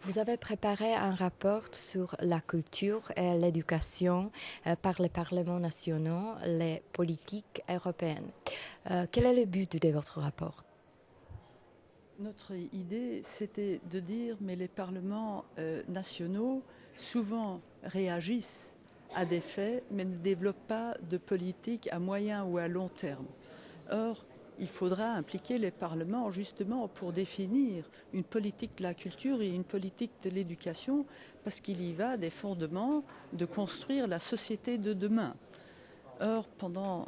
Vous avez préparé un rapport sur la culture et l'éducation par les parlements nationaux, les politiques européennes. Quel est le but de votre rapport? Notre idée, c'était de dire, mais les parlements nationaux souvent réagissent à des faits, mais ne développent pas de politique à moyen ou à long terme. Or, il faudra impliquer les parlements justement pour définir une politique de la culture et une politique de l'éducation, parce qu'il y va des fondements de construire la société de demain. Or, pendant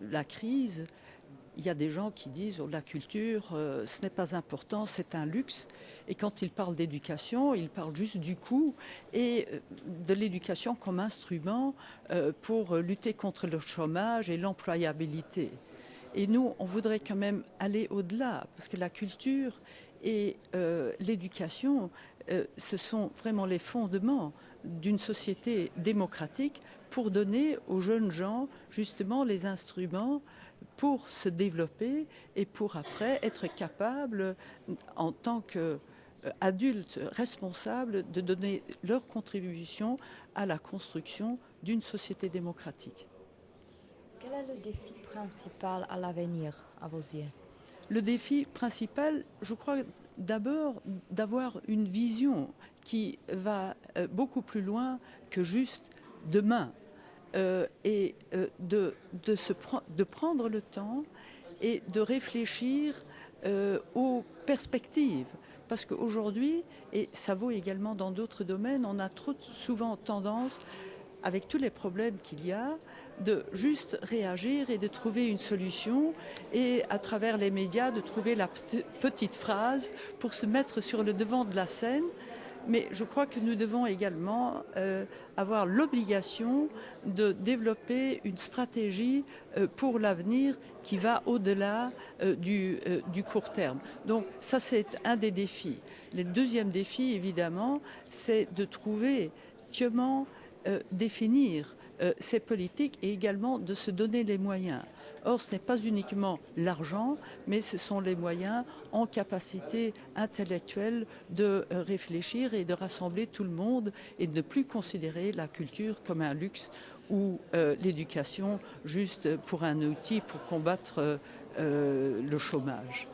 la crise, il y a des gens qui disent oh, la culture, ce n'est pas important, c'est un luxe. Et quand ils parlent d'éducation, ils parlent juste du coût et de l'éducation comme instrument pour lutter contre le chômage et l'employabilité. Et nous, on voudrait quand même aller au-delà, parce que la culture et l'éducation, ce sont vraiment les fondements d'une société démocratique pour donner aux jeunes gens justement les instruments pour se développer et pour après être capables, en tant qu'adultes responsables, de donner leur contribution à la construction d'une société démocratique. Quel est le défi principal à l'avenir, à vos yeux? Le défi principal, je crois, d'abord d'avoir une vision qui va beaucoup plus loin que juste demain. De prendre le temps et de réfléchir aux perspectives. Parce qu'aujourd'hui, et ça vaut également dans d'autres domaines, on a trop souvent tendance, avec tous les problèmes qu'il y a, de juste réagir et de trouver une solution et à travers les médias de trouver la petite phrase pour se mettre sur le devant de la scène. Mais je crois que nous devons également avoir l'obligation de développer une stratégie pour l'avenir qui va au-delà du court terme. Donc ça, c'est un des défis. Le deuxième défi, évidemment, c'est de trouver comment définir ces politiques et également de se donner les moyens. Or, ce n'est pas uniquement l'argent, mais ce sont les moyens en capacité intellectuelle de réfléchir et de rassembler tout le monde et de ne plus considérer la culture comme un luxe ou l'éducation juste pour un outil pour combattre le chômage.